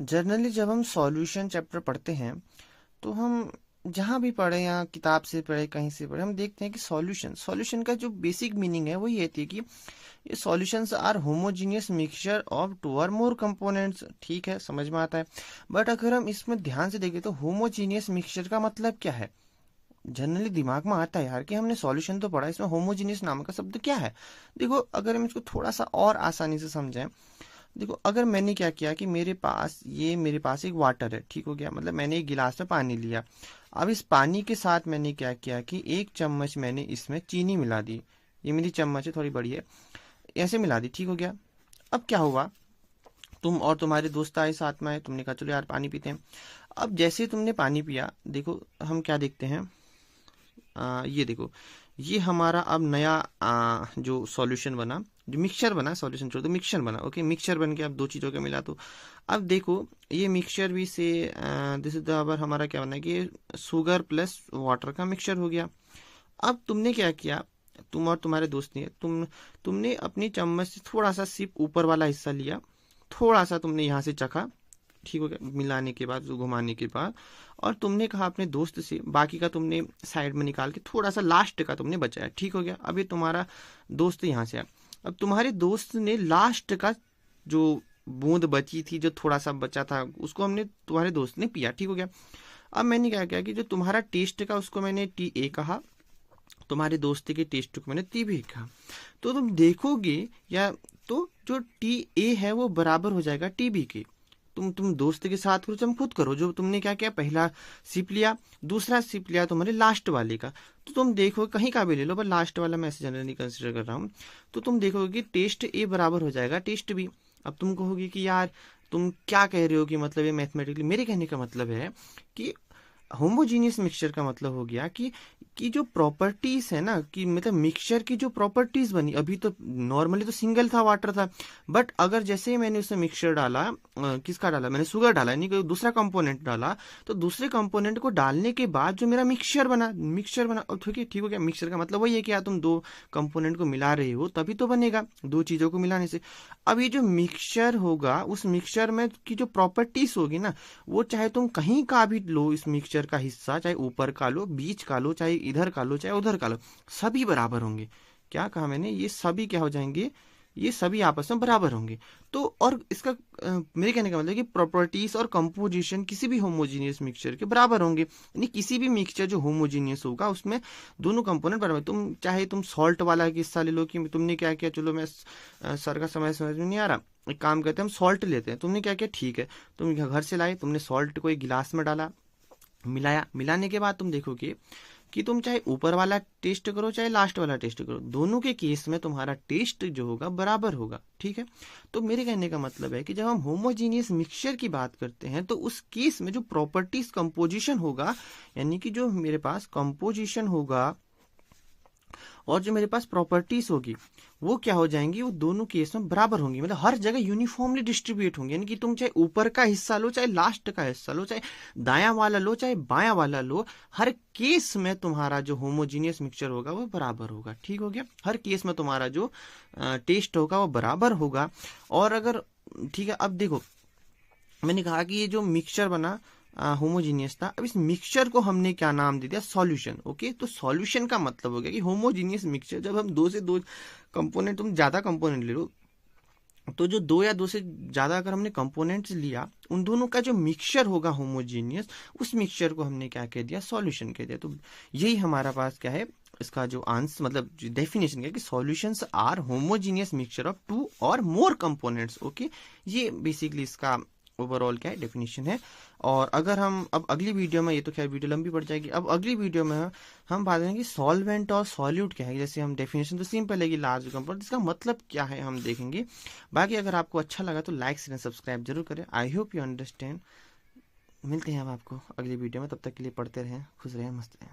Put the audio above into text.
Generally जब हम solution chapter पढ़ते हैं तो हम जहाँ भी पढ़े या किताब से पढ़े कहीं से पढ़े हम देखते हैं कि सॉल्यूशन सॉल्यूशन का जो बेसिक मीनिंग है वो ये थी कि ये solutions are homogeneous mixture of two or more components. ठीक है, समझ में आता है। बट अगर हम इसमें ध्यान से देखें तो होमोजीनियस मिक्सचर का मतलब क्या है। जनरली दिमाग में आता है यार कि हमने सॉल्यूशन तो पढ़ा, इसमें होमोजीनियस नाम का शब्द क्या है। देखो, अगर हम इसको थोड़ा सा और आसानी से समझें, देखो अगर मैंने क्या किया कि मेरे पास एक वाटर है, ठीक हो गया, मतलब मैंने एक गिलास में पानी लिया। अब इस पानी के साथ मैंने क्या किया कि 1 चम्मच मैंने इसमें चीनी मिला दी। ये मेरी चम्मच है, थोड़ी बड़ी है, ऐसे मिला दी, ठीक हो गया। अब क्या हुआ, तुम और तुम्हारे दोस्त आए साथ में आए, तुमने कहा चलो यार पानी पीते हैं। अब जैसे ही तुमने पानी पिया, देखो हम क्या देखते हैं, ये देखो, ये हमारा अब नया जो सॉल्यूशन बना, जो मिक्सचर बना, सॉल्यूशन छोड़ दो, मिक्सचर बना। ओके, मिक्सचर बन के अब दो चीज़ों के मिला तो अब देखो ये मिक्सचर भी से दिस इज द अबर हमारा क्या बना कि शुगर प्लस वाटर का मिक्सचर हो गया। अब तुमने क्या किया, तुम और तुम्हारे दोस्त ने तुमने अपनी चम्मच से थोड़ा सा सिर्फ ऊपर वाला हिस्सा लिया, थोड़ा सा तुमने यहाँ से चखा, ठीक हो गया, मिलाने के बाद, घुमाने के बाद, और तुमने कहा अपने दोस्त से बाकी का तुमने साइड में निकाल के थोड़ा सा लास्ट का तुमने बचाया, ठीक हो गया। अब ये तुम्हारा दोस्त यहाँ से आया, अब तुम्हारे दोस्त ने लास्ट का जो बूंद बची थी, जो थोड़ा सा बचा था, उसको हमने तुम्हारे दोस्त ने पिया, ठीक हो गया। अब मैंने क्या किया कि जो तुम्हारा टेस्ट का उसको मैंने टी ए कहा, तुम्हारे दोस्त के टेस्ट को मैंने टी बी कहा। तो तुम देखोगे या तो जो टी ए है वो बराबर हो जाएगा टी बी के। तुम दोस्त के साथ करो, तुम खुद करो, जो तुमने क्या किया, पहला सिप लिया, दूसरा सिप लिया तुम्हारे लास्ट वाले का, तो तुम देखो कहीं का भी ले लो, पर लास्ट वाला मैं ऐसे जनरली कंसिडर कर रहा हूँ। तो तुम देखोगे कि टेस्ट ए बराबर हो जाएगा टेस्ट बी। अब तुम कहोगे कि यार तुम क्या कह रहे हो, कि मतलब ये मैथमेटिकली, मेरे कहने का मतलब है कि होमोजीनियस मिक्सचर का मतलब हो गया कि जो प्रॉपर्टीज है ना, कि मतलब मिक्सचर की जो प्रॉपर्टीज बनी, अभी तो नॉर्मली तो सिंगल था, वाटर था, बट अगर जैसे ही मैंने उसमें मिक्सचर डाला, किसका डाला, मैंने शुगर डाला, यानी कि दूसरा कंपोनेंट डाला, तो दूसरे कंपोनेंट को डालने के बाद जो मेरा मिक्सचर बना, और ठीक हो गया। मिक्सचर का मतलब वही है कि यार तुम दो कंपोनेंट को मिला रहे हो तभी तो बनेगा, दो चीजों को मिलाने से। अब ये जो मिक्सचर होगा, उस मिक्सचर में की जो प्रॉपर्टीज होगी ना, वो चाहे तुम कहीं का भी लो, इस मिक्सचर का हिस्सा, चाहे ऊपर का लो, बीच का लो, चाहे इधर का लो, चाहे उधर का लो, सभी बराबर होंगे। क्या कहा मैंने, ये सभी क्या हो जाएंगे, ये सभी आपस में बराबर होंगे। तो और इसका मेरे कहने का मतलब कि प्रॉपर्टीज और कंपोजिशन किसी भी होमोजीनियस मिक्सचर के बराबर होंगे, यानी किसी भी मिक्सचर जो होमोजीनियस होगा उसमें दोनों कंपोनेंट बराबर। तुम सॉल्ट वाला हिस्सा ले लो, कि तुमने क्या किया, चलो मैं सर का समझ में नहीं आ रहा, एक काम करते हैं हम सॉल्ट लेते हैं, तुमने क्या किया, ठीक है, तुम घर से लाए, तुमने सॉल्ट को एक गिलास में डाला, मिलाया, मिलाने के बाद तुम देखोगे कि तुम चाहे ऊपर वाला टेस्ट करो चाहे लास्ट वाला टेस्ट करो, दोनों के केस में तुम्हारा टेस्ट जो होगा बराबर होगा, ठीक है। तो मेरे कहने का मतलब है कि जब हम होमोजीनियस मिक्सचर की बात करते हैं तो उस केस में जो प्रॉपर्टीज कंपोजिशन होगा, यानी कि जो मेरे पास कंपोजिशन होगा और जो मेरे पास प्रॉपर्टीज होगी, वो क्या हो जाएंगी, वो दोनों केस में बराबर होंगी, मतलब हर जगह यूनिफॉर्मली डिस्ट्रीब्यूट होंगी। यानी कि तुम चाहे ऊपर का हिस्सा लो, चाहे लास्ट का हिस्सा लो, चाहे दाया वाला लो, चाहे बाया वाला लो, हर केस में तुम्हारा जो होमोजीनियस मिक्सचर होगा वो बराबर होगा, ठीक हो गया। हर केस में तुम्हारा जो टेस्ट होगा वो बराबर होगा। और अगर, ठीक है, अब देखो मैंने कहा कि ये जो मिक्सचर बना होमोजीनियस था, अब इस मिक्सचर को हमने क्या नाम दे दिया, सॉल्यूशन। ओके, तो सॉल्यूशन का मतलब हो गया कि होमोजीनियस मिक्सचर, जब हम दो से दो कंपोनेंट, तुम ज्यादा कंपोनेंट ले लो, तो जो दो या दो से ज्यादा अगर हमने कंपोनेंट्स लिया, उन दोनों का जो मिक्सचर होगा होमोजीनियस, उस मिक्सचर को हमने क्या कह दिया, सॉल्यूशन कह दिया। तो यही हमारा पास क्या है, इसका जो आंसर, मतलब डेफिनेशन है कि solutions are homogeneous mixture of two or more components. Okay, ये बेसिकली इसका ओवरऑल क्या है, डेफिनेशन है। और अगर हम अब अगली वीडियो में, ये तो खैर वीडियो लंबी पड़ जाएगी, अब अगली वीडियो में हम बात करेंगे सॉल्वेंट और सॉल्यूट क्या है। जैसे हम डेफिनेशन तो सिंपल है कि लार्ज कंपाउंड, इसका मतलब क्या है हम देखेंगे। बाकी अगर आपको अच्छा लगा तो लाइक शेयर सब्सक्राइब जरूर करें। I hope you understand. मिलते हैं हम आपको अगली वीडियो में, तब तक के लिए पढ़ते रहें, खुश रहें, मस्त रहें।